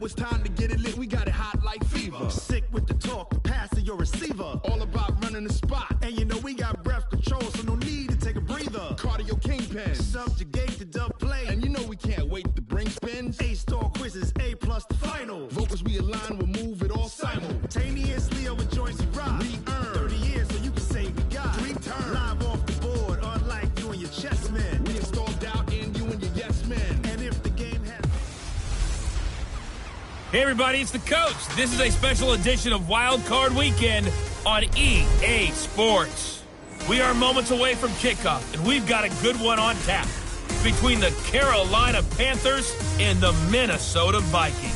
it's time to get it lit. We got it hot like fever. Sick with the talk, the pass to your receiver. All about running the spot. And you know we got breath control, so no need to take a breather. Cardio kingpin. Subjugate the dub play. And you know we can't wait to bring spins. A-star quizzes, A+ the final. Vocals we align, we'll move it all simultaneously over joints we rock. We earn 30 years so you can say we got 3 turns. Live off the board, unlike you and your chess men. We install doubt in you and your yes men. And if the game has... Hey everybody, it's the coach. This is a special edition of Wild Card Weekend on EA Sports. We are moments away from kickoff, and we've got a good one on tap between the Carolina Panthers and the Minnesota Vikings.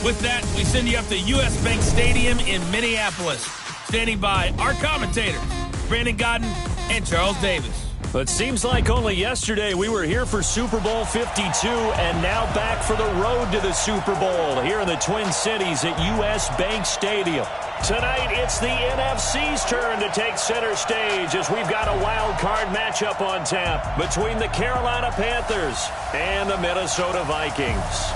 With that, we send you up to US Bank Stadium in Minneapolis. Standing by our commentators, Brandon Godden and Charles Davis. It seems like only yesterday we were here for Super Bowl 52 and now back for the road to the Super Bowl here in the Twin Cities at US Bank Stadium. Tonight, it's the NFC's turn to take center stage as we've got a wild card matchup on tap between the Carolina Panthers and the Minnesota Vikings.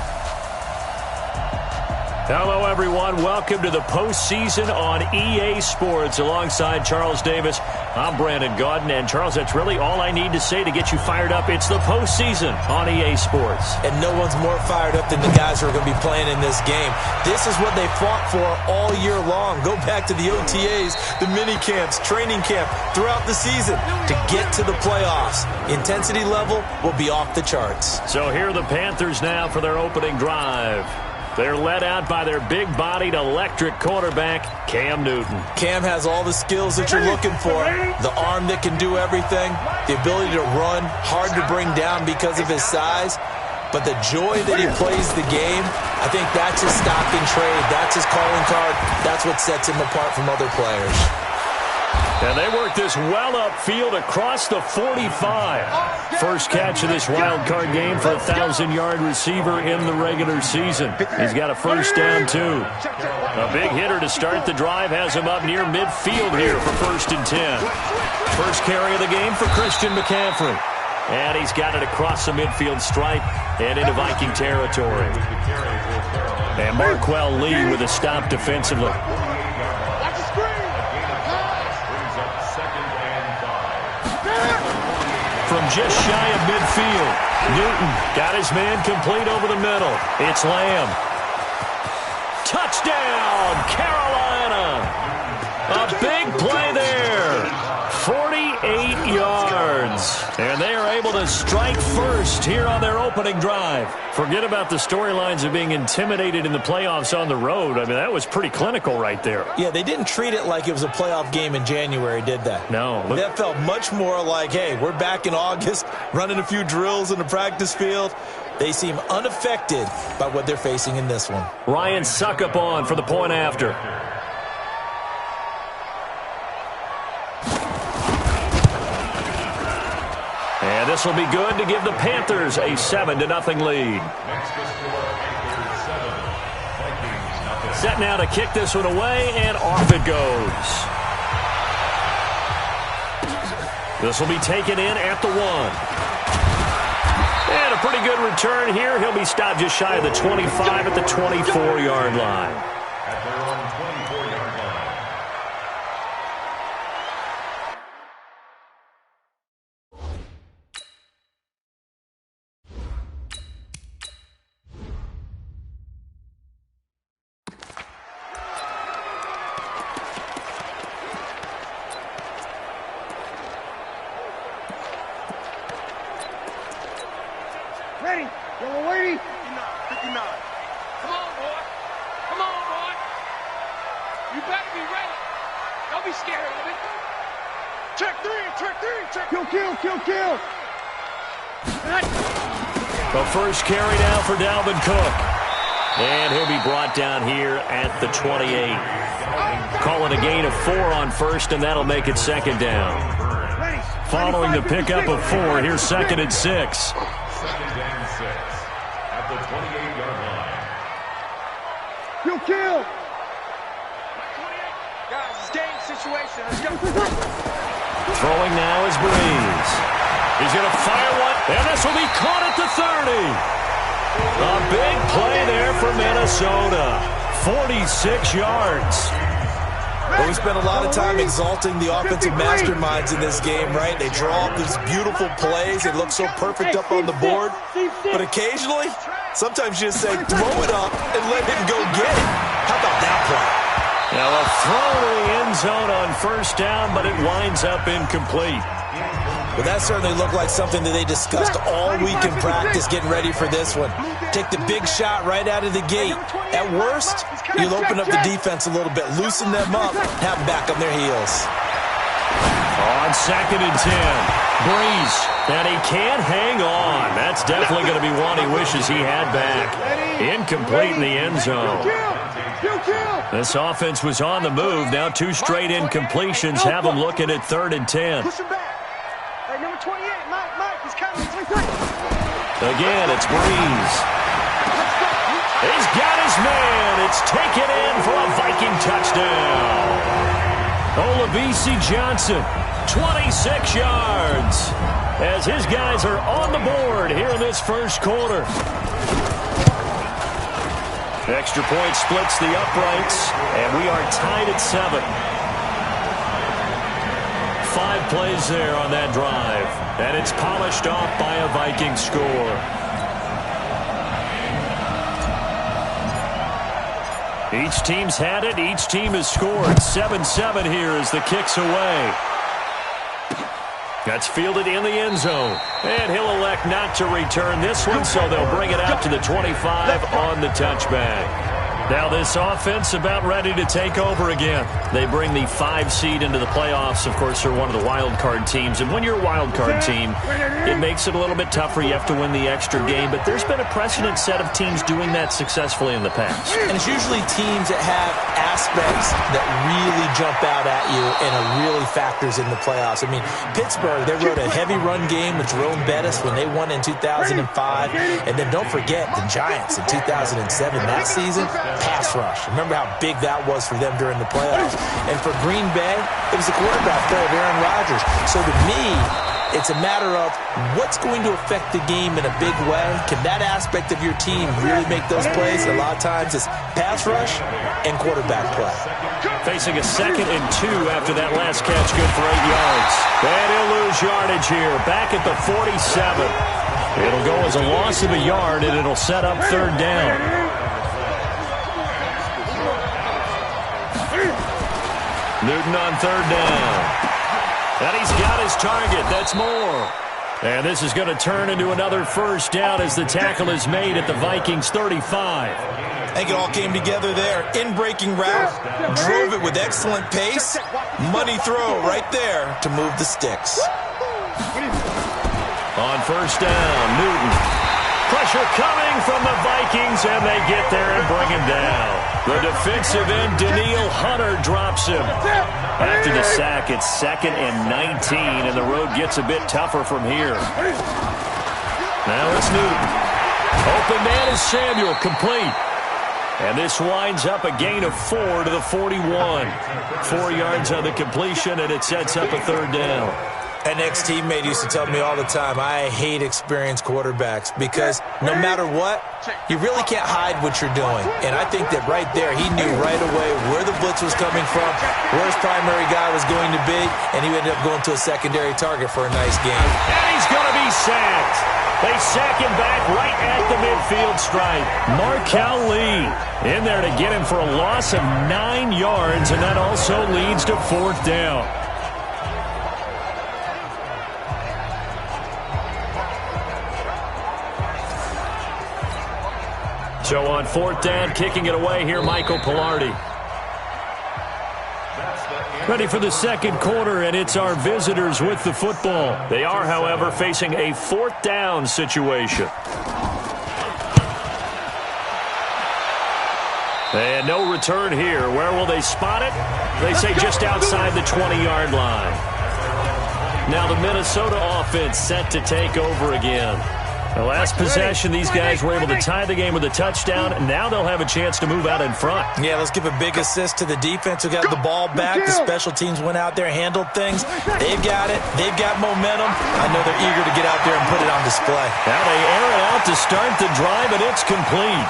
Hello, everyone. Welcome to the postseason on EA Sports. Alongside Charles Davis, I'm Brandon Godden. And, Charles, that's really all I need to say to get you fired up. It's the postseason on EA Sports. And no one's more fired up than the guys who are going to be playing in this game. This is what they fought for all year long. Go back to the OTAs, the mini camps, training camp, throughout the season to get to the playoffs. Intensity level will be off the charts. So here are the Panthers now for their opening drive. They're led out by their big-bodied electric quarterback, Cam Newton. Cam has all the skills that you're looking for. The arm that can do everything. The ability to run, hard to bring down because of his size. But the joy that he plays the game, I think that's his stock in trade. That's his calling card. That's what sets him apart from other players. And they work this well upfield across the 45. First catch of this wild card game for a 1,000-yard receiver in the regular season. He's got a first down, too. A big hitter to start the drive has him up near midfield here for 1st and 10. First carry of the game for Christian McCaffrey. And he's got it across the midfield stripe and into Viking territory. And Marquell Lee with a stop defensively. From just shy of midfield, Newton got his man complete over the middle. It's Lamb. Touchdown, Carolina. A big play there. 48 yards. And they are able to strike first here on their opening drive. Forget about the storylines of being intimidated in the playoffs on the road. I mean, that was pretty clinical right there. Yeah, they didn't treat it like it was a playoff game in January, did they? No. That felt much more like, hey, we're back in August, running a few drills in the practice field. They seem unaffected by what they're facing in this one. Ryan Suckup on for the point after. And this will be good to give the Panthers a 7-0 lead. Set now to kick this one away, and off it goes. This will be taken in at the 1. And a pretty good return here. He'll be stopped just shy of the 25 at the 24-yard line. Ready? Yellow lady. 59. Come on, boy. Come on, boy. You better be ready. Don't be scared of it. Check 3, check 3, check. Kill, kill, kill, kill. The first carry now for Dalvin Cook. And he'll be brought down here at the 28. Calling a gain of 4 on first, and that'll make it 2nd down. Following the pickup of 4, here's 2nd and 6. 2nd and 6 at the 28-yard line. Kill, kill. Guys, it's game situation. Let's go. Throwing now is Breeze. He's going to fire one, and this will be caught at the 30. A big play there for Minnesota. 46 yards. Well, we spent a lot of time exalting the offensive masterminds in this game, right? They draw up these beautiful plays. It looks so perfect up on the board. But occasionally, sometimes you just say, throw it up and let him go get it. How about that play? Now a throw to the end zone on first down, but it winds up incomplete. Well, that certainly looked like something that they discussed all week in practice getting ready for this one. Take the big shot right out of the gate. At worst, you'll open up the defense a little bit, loosen them up, have them back on their heels. On 2nd and 10, Breeze, and he can't hang on. That's definitely going to be one he wishes he had back. Incomplete in the end zone. This offense was on the move. Now 2 straight incompletions have them looking at 3rd and 10. Number 28, Mike, he's coming. Again, it's Breeze. He's got his man. It's taken in for a Viking touchdown. Olabisi Johnson, 26 yards, as his guys are on the board here in this first quarter. Extra point splits the uprights, and we are tied at 7. 5 plays there on that drive, and it's polished off by a Viking score. Each team's had it. Each team has scored. 7-7 here as the kick's away. That's fielded in the end zone, and he'll elect not to return this one, so they'll bring it out to the 25 on the touchback. Now this offense about ready to take over again. They bring the 5 seed into the playoffs. Of course, they're one of the wild card teams. And when you're a wild card team, it makes it a little bit tougher. You have to win the extra game. But there's been a precedent set of teams doing that successfully in the past. And it's usually teams that have aspects that really jump out at you and it really factors in the playoffs. I mean, Pittsburgh, they wrote a heavy run game with Jerome Bettis when they won in 2005. And then don't forget the Giants in 2007, that season. Pass rush. Remember how big that was for them during the playoffs. And for Green Bay, it was the quarterback play of Aaron Rodgers. So to me, it's a matter of what's going to affect the game in a big way. Can that aspect of your team really make those plays? A lot of times it's pass rush and quarterback play. Facing a 2nd and 2 after that last catch, good for 8 yards. And he'll lose yardage here, back at the 47. It'll go as a loss of a yard, and it'll set up 3rd down. Newton on 3rd down. And he's got his target. That's more. And this is going to turn into another first down as the tackle is made at the Vikings 35. I think it all came together there. In-breaking route, drove it with excellent pace. Money throw right there to move the sticks. On first down, Newton. Pressure coming from the Vikings, and they get there and bring him down. The defensive end, Daniil Hunter, drops him. After the sack, it's 2nd and 19, and the road gets a bit tougher from here. Now it's Newton. Open man is Samuel, complete. And this winds up a gain of 4 to the 41. 4 yards on the completion, and it sets up a 3rd down. An ex-teammate used to tell me all the time, I hate experienced quarterbacks because no matter what, you really can't hide what you're doing. And I think that right there, he knew right away where the blitz was coming from, where his primary guy was going to be, and he ended up going to a secondary target for a nice game. And he's going to be sacked. They sack him back right at the midfield stripe. Markel Lee in there to get him for a loss of 9 yards, and that also leads to 4th down. So on 4th down, kicking it away here, Michael Pilardi. Ready for the second quarter, and it's our visitors with the football. They are, however, facing a 4th down situation. And no return here. Where will they spot it? They say just outside the 20-yard line. Now the Minnesota offense set to take over again. The last possession, these guys were able to tie the game with a touchdown, and now they'll have a chance to move out in front. Yeah, let's give a big assist to the defense who got the ball back. The special teams went out there, handled things. They've got it. They've got momentum. I know they're eager to get out there and put it on display. Now they air it out to start the drive, and it's complete.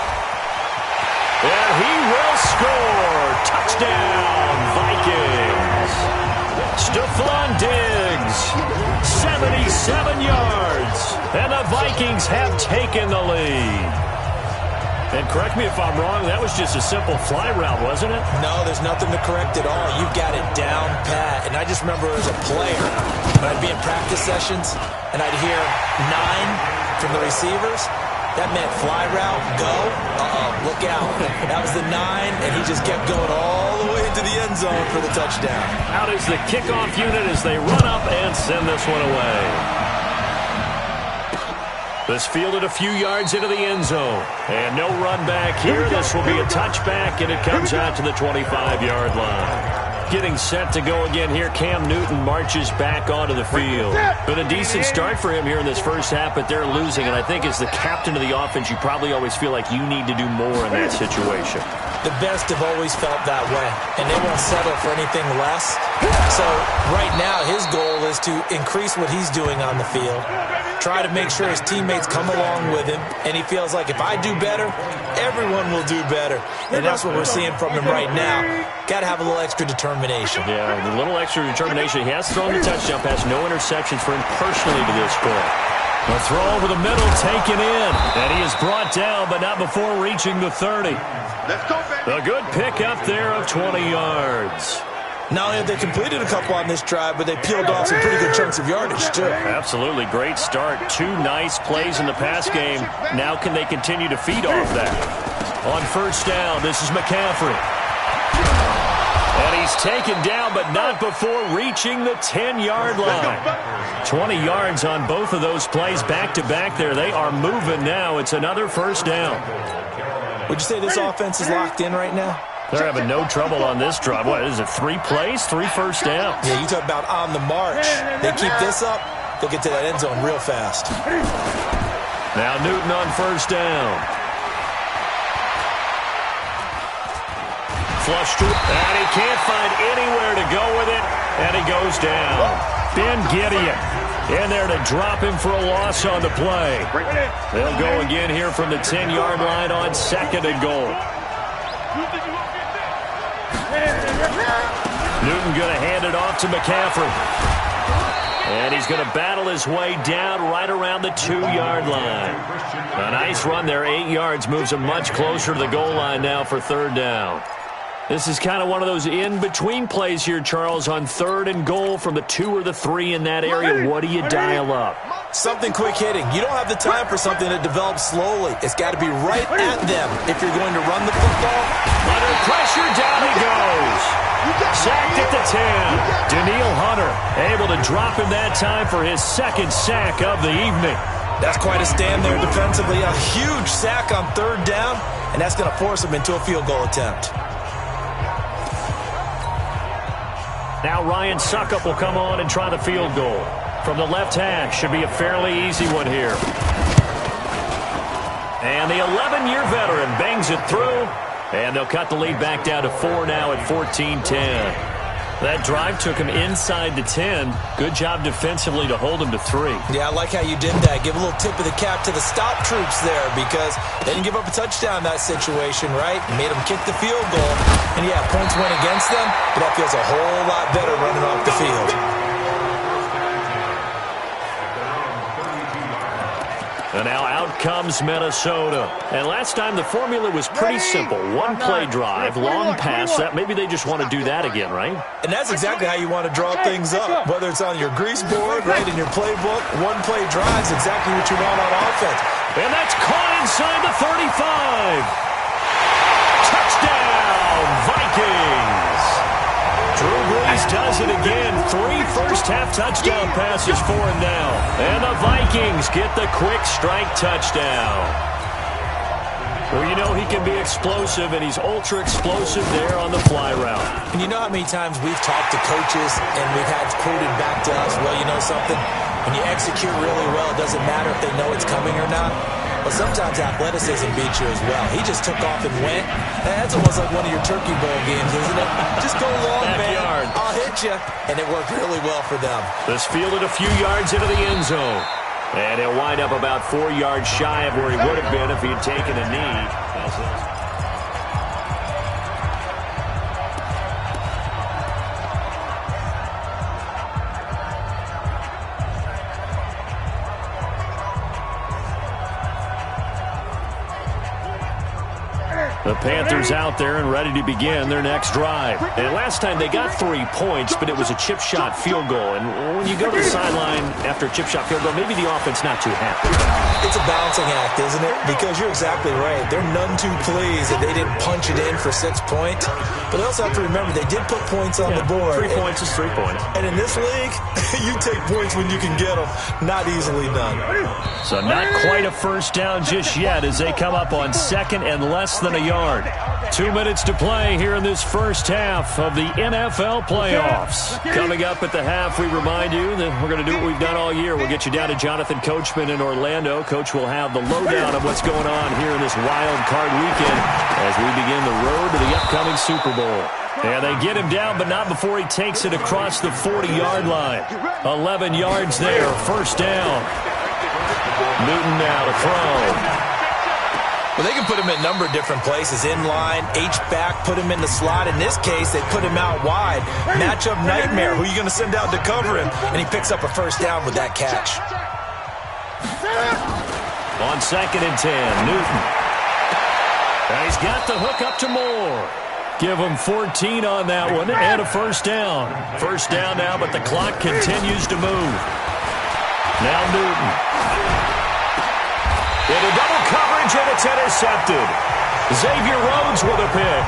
And he will score. Touchdown, Vikings. Stephon Diggs, 77 yards. And the Vikings have taken the lead. And correct me if I'm wrong, that was just a simple fly route, wasn't it? No, there's nothing to correct at all. You've got it down pat. And I just remember as a player, when I'd be in practice sessions, and I'd hear 9 from the receivers, that meant fly route, go, look out. That was the 9, and he just kept going all the way into the end zone for the touchdown. Out is the kickoff unit as they run up and send this one away. This fielded a few yards into the end zone. And no run back here. This will be a touchback, and it comes out to the 25-yard line. Getting set to go again here. Cam Newton marches back onto the field. Been a decent start for him here in this first half, but they're losing. And I think as the captain of the offense, you probably always feel like you need to do more in that situation. The best have always felt that way, and they won't settle for anything less. So right now his goal is to increase what he's doing on the field, try to make sure his teammates come along with him, and he feels like if I do better, everyone will do better. And that's what we're seeing from him right now. Got to have a little extra determination. Yeah, a little extra determination. He has thrown the touchdown pass, no interceptions for him personally to this point. The throw over the middle taken in, and he is brought down, but not before reaching the 30. A good pick up there of 20 yards. Not only have they completed a couple on this drive, but they peeled off some pretty good chunks of yardage, too. Absolutely. Great start. 2 nice plays in the pass game. Now can they continue to feed off that? On first down, this is McCaffrey. And he's taken down, but not before reaching the 10-yard line. 20 yards on both of those plays back-to-back there. They are moving now. It's another first down. Would you say this offense is locked in right now? They're having no trouble on this drive. What is it, 3 plays, 3 first downs? Yeah, you talk about on the march. They keep this up, they'll get to that end zone real fast. Now Newton on first down. Flush to it, and he can't find anywhere to go with it, and he goes down. Ben Gideon in there to drop him for a loss on the play. They'll go again here from the 10-yard line on second and goal. Newton going to hand it off to McCaffrey. And he's going to battle his way down right around the 2-yard line. A nice run there, 8 yards, moves him much closer to the goal line now for third down. This is kind of one of those in-between plays here, Charles, on third and goal from the 2 or the 3 in that area. What do you dial up? Something quick hitting. You don't have the time for something that develops slowly. It's got to be right at them if you're going to run the football. Under pressure, down he goes. Sacked at the 10. Danielle Hunter able to drop him that time for his second sack of the evening. That's quite a stand there defensively. A huge sack on third down, and that's going to force him into a field goal attempt. Now Ryan Suckup will come on and try the field goal. From the left hash, should be a fairly easy one here. And the 11-year veteran bangs it through. And they'll cut the lead back down to 4 now at 14-10. That drive took him inside the 10. Good job defensively to hold him to 3. Yeah, I like how you did that. Give a little tip of the cap to the stop troops there because they didn't give up a touchdown in that situation, right? Made them kick the field goal. And, yeah, points went against them, but that feels a whole lot better running off the field. And now out comes Minnesota. And last time the formula was pretty simple. 1-play drive, long pass. That maybe they just want to do that again, right? And that's exactly how you want to draw things up. Whether it's on your grease board, right, in your playbook, 1-play drive's exactly what you want on offense. And that's caught inside the 35. Touchdown, Vikings. Drew Brees does it again. 3 first-half touchdown passes for him now. And the Vikings get the quick strike touchdown. Well, you know he can be explosive, and he's ultra-explosive there on the fly route. And you know how many times we've talked to coaches and we've had quoted back to us, well, you know something? When you execute really well, it doesn't matter if they know it's coming or not. But sometimes athleticism beats you as well. He just took off and went. That's almost like one of your Turkey Bowl games, isn't it? Just go long, man. I'll hit you. And it worked really well for them. This fielded a few yards into the end zone. And he'll wind up about 4 yards shy of where he would have been if he had taken a knee. The Panthers out there and ready to begin their next drive. And last time they got 3 points, but it was a chip shot field goal. And when you go to the sideline after a chip shot field goal, maybe the offense not too happy. It's a balancing act, isn't it? Because you're exactly right. They're none too pleased that they didn't punch it in for 6 points. But they also have to remember they did put points on the board. 3 points is 3 points. And in this league, you take points when you can get them. Not easily done. So not quite a first down just yet as they come up on second and less than a yard. 2 minutes to play here in this first half of the NFL playoffs. Coming up at the half, we remind you that we're going to do what we've done all year. We'll get you down to Jonathan Coachman in Orlando. Coach will have the lowdown of what's going on here in this wild card weekend as we begin the road to the upcoming Super Bowl. And they get him down, but not before he takes it across the 40-yard line. 11 yards there, first down. Newton now to throw. Well, they can put him in a number of different places. In line, H-back, put him in the slot. In this case, they put him out wide. Matchup nightmare. Who are you going to send out to cover him? And he picks up a first down with that catch. On second and 10, Newton. And he's got the hook up to Moore. Give him 14 on that one and a first down. First down now, but the clock continues to move. Now Newton. Into double coverage, and it's intercepted. Xavier Rhodes with a pick.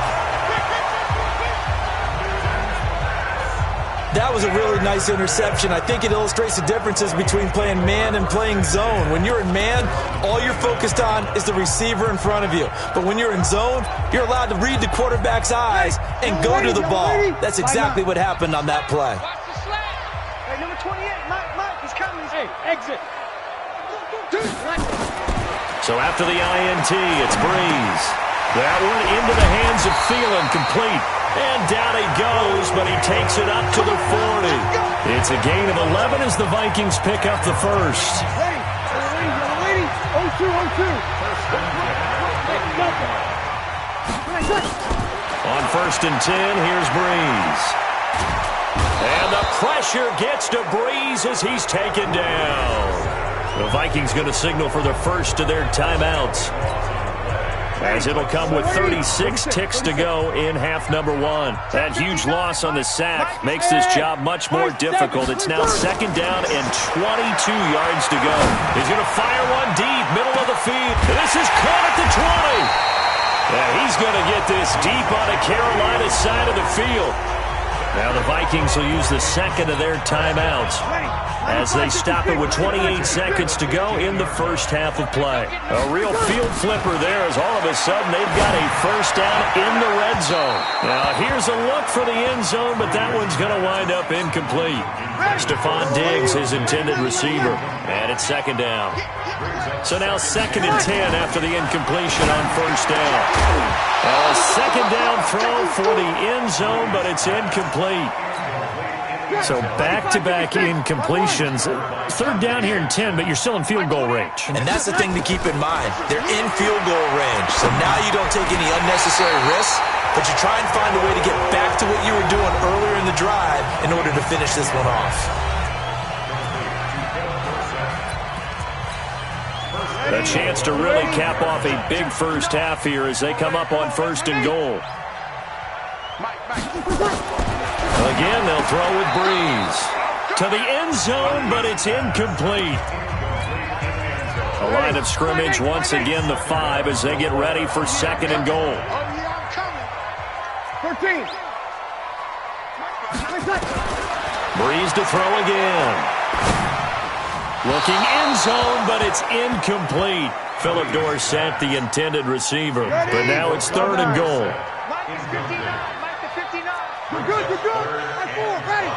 That was a really nice interception. I think it illustrates the differences between playing man and playing zone. When you're in man, all you're focused on is the receiver in front of you. But when you're in zone, you're allowed to read the quarterback's eyes and go to the ball. That's exactly what happened on that play. Hey, number 28, Mike, he's coming. Hey, exit. So after the INT, it's Breeze. That one into the hands of Thielen, complete. And down he goes, but he takes it up to the 40. It's a gain of 11 as the Vikings pick up the first. Ready. 0-2. On first and 10, here's Breeze. And the pressure gets to Breeze as he's taken down. The Vikings going to signal for the first of their timeouts, as it'll come with 36 ticks to go in half number one. That huge loss on the sack makes this job much more difficult. It's now second down and 22 yards to go. He's going to fire one deep, middle of the field. This is caught at the 20. Yeah, he's going to get this deep on the Carolina side of the field. Now the Vikings will use the second of their timeouts as they stop it with 28 seconds to go in the first half of play. A real field flipper there as all of a sudden they've got a first down in the red zone. Now here's a look for the end zone, but that one's going to wind up incomplete. Stephon Diggs, his intended receiver, and it's second down. So now second and 10 after the incompletion on first down. A second down throw for the end zone, but it's incomplete. So back-to-back incompletions. Third down here in 10, but you're still in field goal range. And that's the thing to keep in mind. They're in field goal range. So now you don't take any unnecessary risks, but you try and find a way to get back to what you were doing earlier in the drive in order to finish this one off. A chance to really cap off a big first half here as they come up on first and goal. Again, they'll throw with Breeze. To the end zone, but it's incomplete. A line of scrimmage, once again the 5 as they get ready for second and goal. 13. Breeze to throw again. Looking end zone, but it's incomplete. Philip Dorsett, the intended receiver. But now it's third and goal. Mike is 59. Mike to 59. You're good. Mike 4. Ready.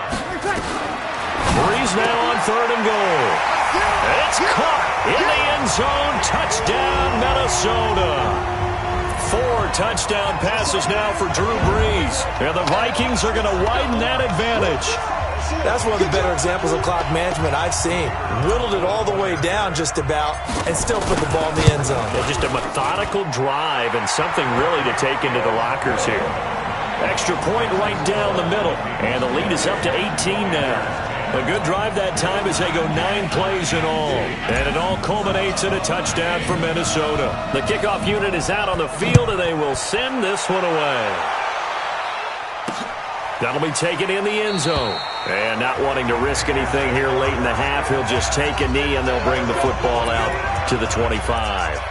Breeze now on third and goal. It's caught in the end zone. Touchdown, Minnesota. 4 touchdown passes now for Drew Brees. And the Vikings are going to widen that advantage. That's one of the better examples of clock management I've seen. Whittled it all the way down just about and still put the ball in the end zone. Yeah, just a methodical drive and something really to take into the lockers here. Extra point right down the middle. And the lead is up to 18 now. A good drive that time as they go 9 plays in all. And it all culminates in a touchdown for Minnesota. The kickoff unit is out on the field, and they will send this one away. That'll be taken in the end zone. And not wanting to risk anything here late in the half, he'll just take a knee, and they'll bring the football out to the 25.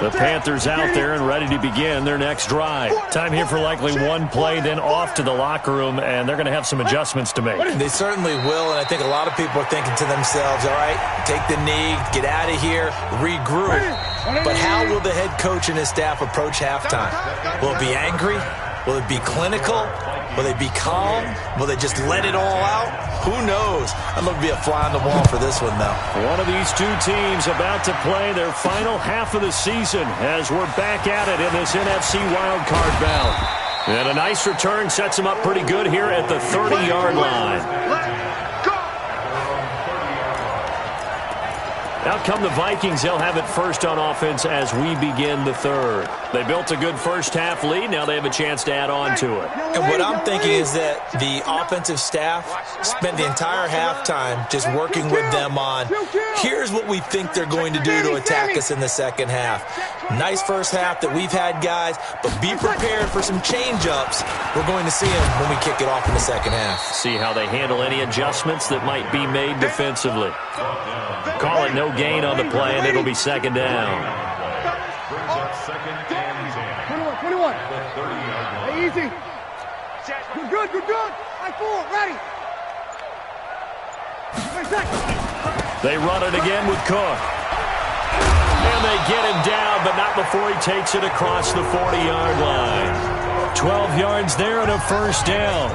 The Panthers out there and ready to begin their next drive. Time here for likely one play, then off to the locker room, and they're going to have some adjustments to make. They certainly will, and I think a lot of people are thinking to themselves, all right, take the knee, get out of here, regroup. But how will the head coach and his staff approach halftime? Will it be angry? Will it be clinical? Will they be calm? Will they just let it all out? Who knows? I'd love to be a fly on the wall for this one, though. One of these two teams about to play their final half of the season as we're back at it in this NFC wildcard bout. And a nice return sets them up pretty good here at the 30-yard line. Out come the Vikings. They'll have it first on offense as we begin the third. They built a good first half lead. Now they have a chance to add on to it. And what I'm thinking is that the offensive staff spent the entire halftime just working with them on, here's what we think they're going to do to attack us in the second half. Nice first half that we've had, guys, but be prepared for some change-ups. We're going to see them when we kick it off in the second half. See how they handle any adjustments that might be made defensively. Call it no gain on the play, and it'll be second down. Second and 10. 21. Hey, easy. Good. I-4, ready. They run it again with Cook. And they get him down, but not before he takes it across the 40-yard line. 12 yards there and a first down.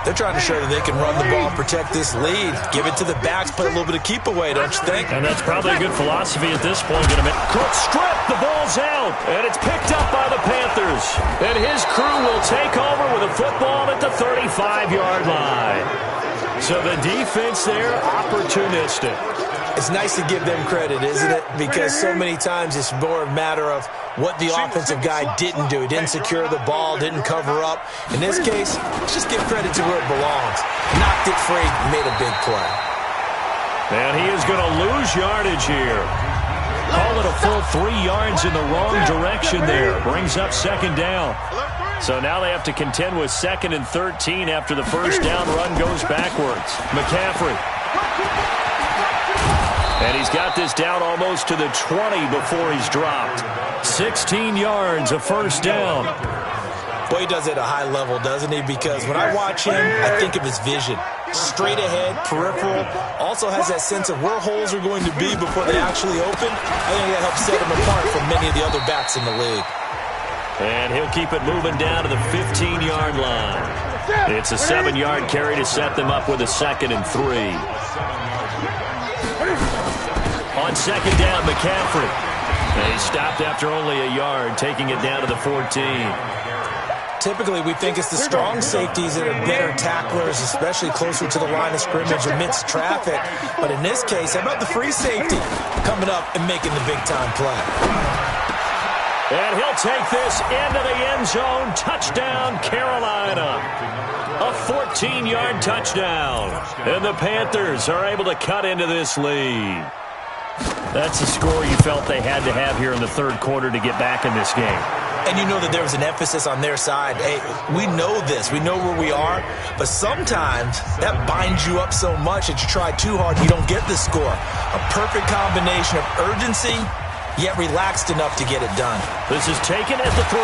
They're trying to show that they can run the ball, protect this lead, give it to the backs, play a little bit of keep away, don't you think? And that's probably a good philosophy at this point. Cook stripped, the ball's out, and it's picked up by the Panthers. And his crew will take over with a football at the 35-yard line. So the defense there, opportunistic. It's nice to give them credit, isn't it? Because so many times it's more a matter of what the offensive guy didn't do. He didn't secure the ball, didn't cover up. In this case, let's just give credit to where it belongs. Knocked it free, made a big play. And he is going to lose yardage here. Call it a full 3 yards in the wrong direction there. Brings up second down. So now they have to contend with 2nd and 13 after the first down run goes backwards. McCaffrey. And he's got this down almost to the 20 before he's dropped. 16 yards, a first down. Boy, he does it at a high level, doesn't he? Because when I watch him, I think of his vision. Straight ahead, peripheral. Also has that sense of where holes are going to be before they actually open. I think that helps set him apart from many of the other backs in the league. And he'll keep it moving down to the 15-yard line. It's a 7-yard carry to set them up with a 2nd and 3. On second down, McCaffrey. And he stopped after only a yard, taking it down to the 14. Typically, we think it's the strong safeties that are better tacklers, especially closer to the line of scrimmage amidst traffic. But in this case, how about the free safety coming up and making the big-time play? And he'll take this into the end zone. Touchdown, Carolina. A 14-yard touchdown. And the Panthers are able to cut into this lead. That's a score you felt they had to have here in the third quarter to get back in this game. And you know that there was an emphasis on their side. Hey, we know this. We know where we are. But sometimes that binds you up so much that you try too hard, you don't get the score. A perfect combination of urgency, yet relaxed enough to get it done. This is taken at the 3.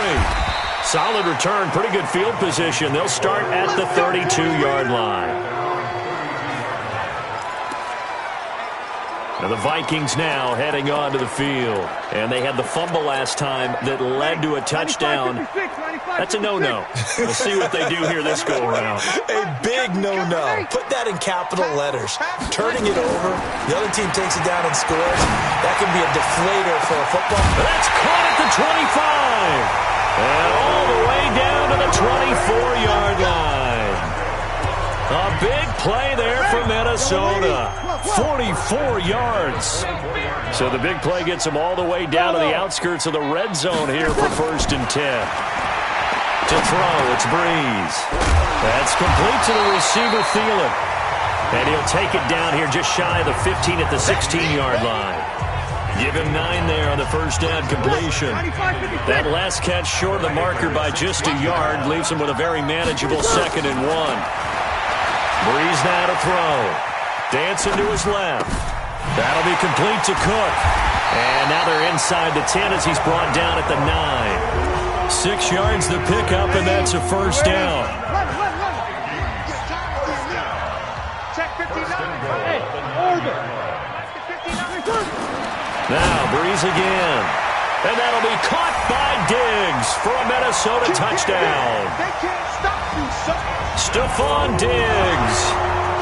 Solid return, pretty good field position. They'll start at the 32-yard line. And the Vikings now heading onto the field. And they had the fumble last time that led to a touchdown. That's a no-no. We'll see what they do here this go-around. A big no-no. Put that in capital letters. Turning it over, the other team takes it down and scores. That can be a deflator for a football. That's caught at the 25. And all the way down to the 24-yard line. A big play there for Minnesota. 44 yards. So the big play gets them all the way down to the outskirts of the red zone here for 1st and 10. To throw, it's Breeze. That's complete to the receiver, Thielen. And he'll take it down here just shy of the 15 at the 16-yard line. Give him 9 there on the first down completion. That last catch short of the marker by just a yard leaves him with a very manageable 2nd and 1. Breeze now to throw. Dancing to his left. That'll be complete to Cook. And now they're inside the 10 as he's brought down at the 9. 6 yards to pick up, and that's a first down. Now Breeze again. And that'll be caught by Diggs for a Minnesota touchdown. They can't stop you, son. Stephon Diggs.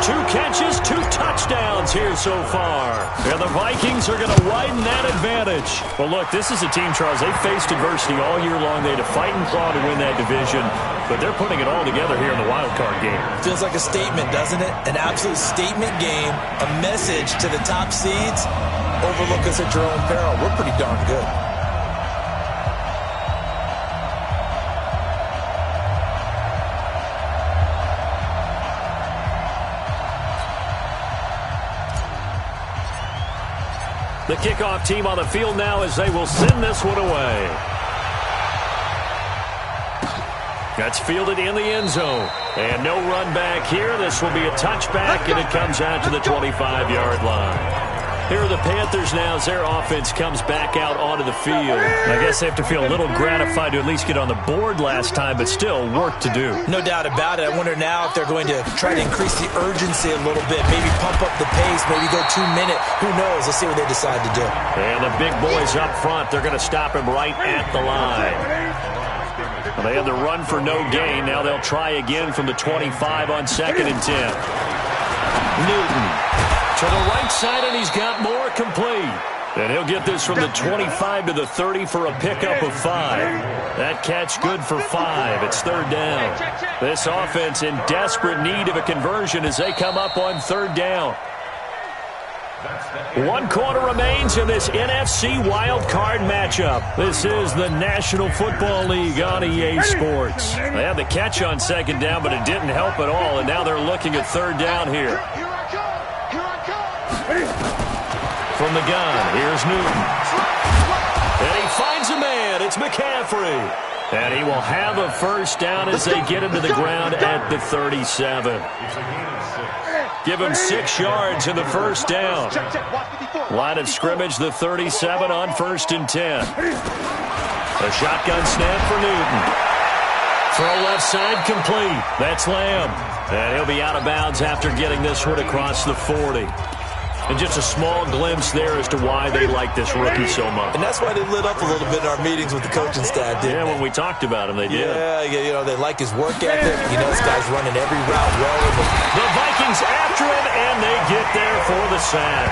2 catches, 2 touchdowns here so far. And the Vikings are going to widen that advantage. Well, look, this is a team, Charles, they faced adversity all year long. They had to fight and claw to win that division, but they're putting it all together here in the wild card game. Feels like a statement, doesn't it? An absolute statement game, a message to the top seeds. Overlook us at your own peril. We're pretty darn good. The kickoff team on the field now as they will send this one away. That's fielded in the end zone. And no run back here. This will be a touchback, and it comes out to the 25-yard line. Here are the Panthers now as their offense comes back out onto the field. I guess they have to feel a little gratified to at least get on the board last time, but still work to do. No doubt about it. I wonder now if they're going to try to increase the urgency a little bit, maybe pump up the pace, maybe go 2-minute. Who knows? Let's see what they decide to do. And the big boys up front, they're going to stop him right at the line. Well, they had the run for no gain. Now they'll try again from the 25 on 2nd and 10. Newton to the right side, and he's got more complete. And he'll get this from the 25 to the 30 for a pickup of 5. That catch good for 5. It's 3rd down. This offense in desperate need of a conversion as they come up on 3rd down. 1 quarter remains in this NFC wild card matchup. This is the National Football League on EA Sports. They had the catch on 2nd down, but it didn't help at all, and now they're looking at 3rd down here. From the gun, here's Newton. And he finds a man. It's McCaffrey. And he will have a first down as they get him to the ground at the 37. Give him 6 yards in the first down. Line of scrimmage, the 37 on 1st and 10. A shotgun snap for Newton. Throw left side complete. That's Lamb. And he'll be out of bounds after getting this one across the 40. And just a small glimpse there as to why they like this rookie so much. And that's why they lit up a little bit in our meetings with the coaching staff, didn't they? When we talked about him, they did. Yeah, you know, they like his work ethic. You know, this guy's running every route well. The Vikings after him, and they get there for the sack.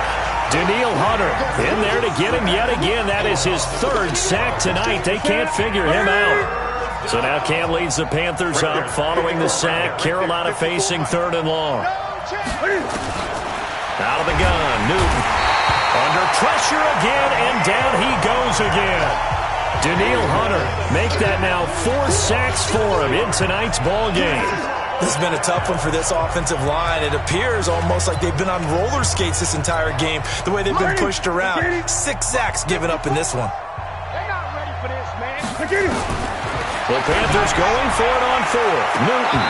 Daniil Hunter in there to get him yet again. That is his 3rd sack tonight. They can't figure him out. So now Cam leads the Panthers up following the sack. Carolina facing 3rd and long. Out of the gun, Newton. Under pressure again, and down he goes again. Daniil Hunter make that now 4 sacks for him in tonight's ball game. This has been a tough one for this offensive line. It appears almost like they've been on roller skates this entire game, the way they've been pushed around. 6 sacks given up in this one. They're not ready for this, man. The Panthers going for it on 4th. Newton.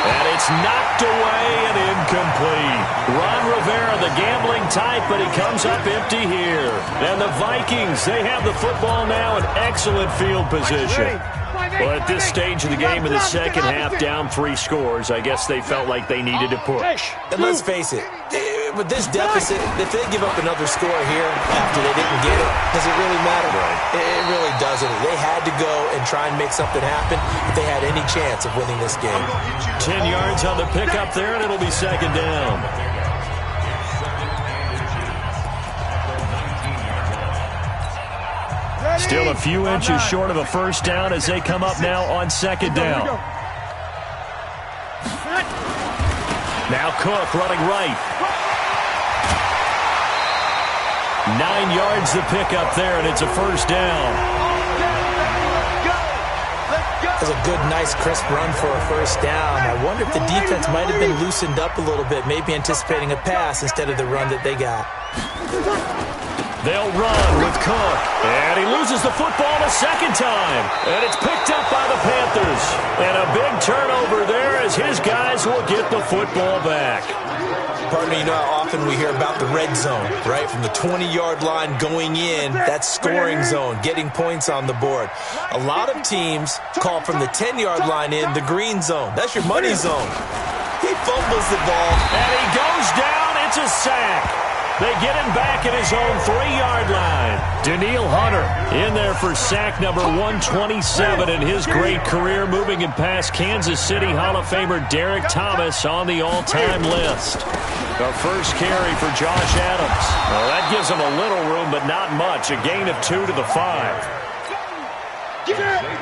And it's knocked away and incomplete. Ron Rivera, the gambling type, but he comes up empty here. And the Vikings, they have the football now in excellent field position. Well, at this stage of the game in the second half, down 3 scores, I guess they felt like they needed to push. And let's face it, With this deficit, if they give up another score here after they didn't get it, does it really matter? It really doesn't. They had to go and try and make something happen if they had any chance of winning this game. 10 yards on the pickup there, and it'll be second down. Still a few inches short of a first down as they come up now on second down. Now Cook running right. 9 yards the pickup there, and it's a first down. That's a good, nice, crisp run for a first down. I wonder if the defense might have been loosened up a little bit, maybe anticipating a pass instead of the run that they got. They'll run with Cook, and he loses the football a second time, and it's picked up by the Panthers. And a big turnover there as his guys will get the football back. Partner, you know how often we hear about the red zone, right? From the 20-yard line going in, that's scoring zone, getting points on the board. A lot of teams call from the 10-yard line in the green zone. That's your money zone. He fumbles the ball. And he goes down. It's a sack. They get him back at his own 3-yard line. Daniil Hunter in there for sack number 127 in his great career, moving and past Kansas City Hall of Famer Derek Thomas on the all-time list. The first carry for Josh Adams. Well, that gives him a little room, but not much. A gain of 2 to the 5.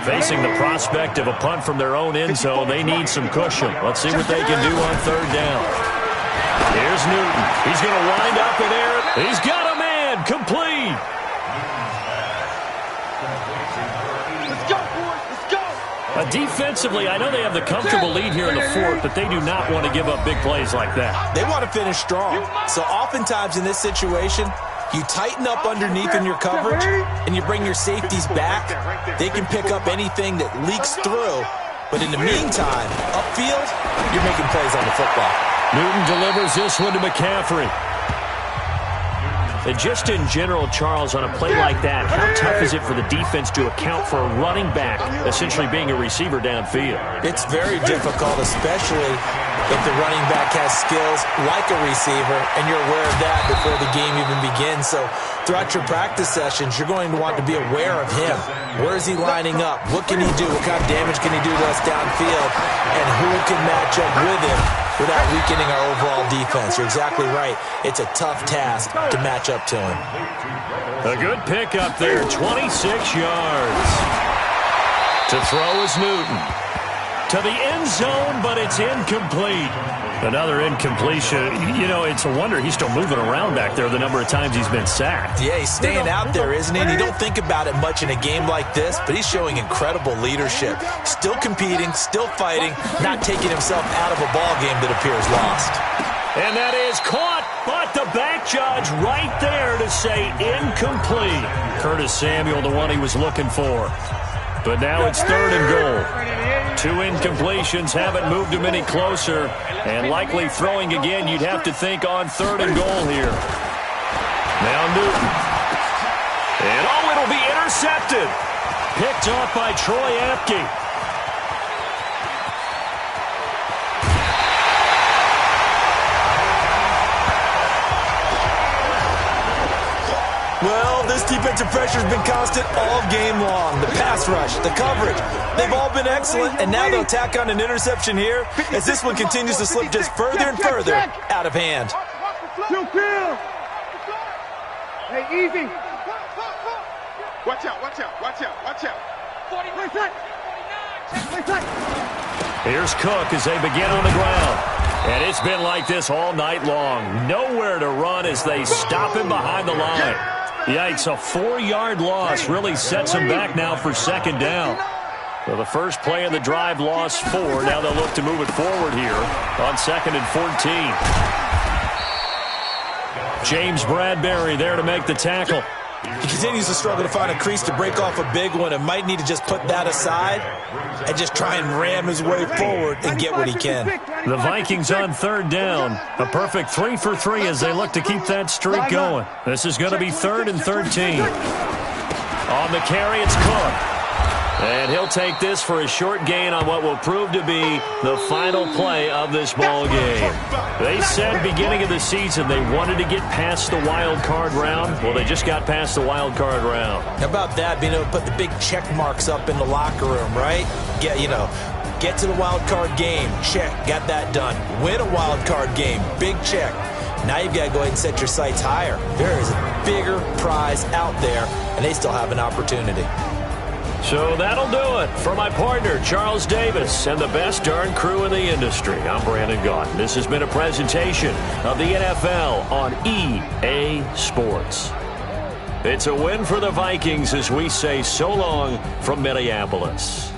Facing the prospect of a punt from their own end zone, they need some cushion. Let's see what they can do on third down. Here's Newton. He's going to wind up in there. He's got a man. Complete. Let's go, boys. Let's go. Defensively, I know they have the comfortable lead here in the fourth, but they do not want to give up big plays like that. They want to finish strong. So oftentimes in this situation, you tighten up underneath in your coverage, and you bring your safeties back. They can pick up anything that leaks through. But in the meantime, upfield, you're making plays on the football. Newton delivers this one to McCaffrey. And just in general, Charles, on a play like that, how tough is it for the defense to account for a running back essentially being a receiver downfield? It's very difficult, especially if the running back has skills like a receiver, and you're aware of that before the game even begins. So throughout your practice sessions, you're going to want to be aware of him. Where is he lining up? What can he do? What kind of damage can he do to us downfield? And who can match up with him without weakening our overall defense? You're exactly right. It's a tough task to match up to him. A good pickup there, 26 yards. To throw is Newton. To the end zone, but it's incomplete. Another incompletion. You know, it's a wonder he's still moving around back there the number of times he's been sacked. Yeah, he's staying out there, isn't he? And you don't think about it much in a game like this, but he's showing incredible leadership. Still competing, still fighting, not taking himself out of a ball game that appears lost. And that is caught, but the back judge right there to say incomplete. Curtis Samuel, the one he was looking for. But now it's third and goal. 2 incompletions haven't moved him any closer. And likely throwing again, you'd have to think on third and goal here. Now Newton. And oh, it'll be intercepted. Picked off by Troy Apke. Well, this defensive pressure has been constant all game long. The pass rush, the coverage, they've all been excellent, and now they'll tack on an interception here as this one continues to slip just further and further out of hand. Hey, easy. Watch out, watch out, watch out, watch out. 49. Here's Cook as they begin on the ground. And it's been like this all night long. Nowhere to run as they stop him behind the line. Yikes, a 4-yard loss really sets them back now for second down. So the first play of the drive lost 4. Now they'll look to move it forward here on second and 14. James Bradbury there to make the tackle. He continues to struggle to find a crease to break off a big one and might need to just put that aside and just try and ram his way forward and get what he can. The Vikings on third down. A perfect 3 for 3 as they look to keep that streak going. This is going to be third and 13. On the carry, it's Cook. And he'll take this for a short gain on what will prove to be the final play of this ball game. They said beginning of the season they wanted to get past the wild card round. Well, they just got past the wild card round. How about that, being able to put the big check marks up in the locker room, right? Get to the wild card game, check, got that done. Win a wild card game, big check. Now you've got to go ahead and set your sights higher. There is a bigger prize out there, and they still have an opportunity. So that'll do it. For my partner, Charles Davis, and the best darn crew in the industry, I'm Brandon Gaudin. This has been a presentation of the NFL on EA Sports. It's a win for the Vikings as we say so long from Minneapolis.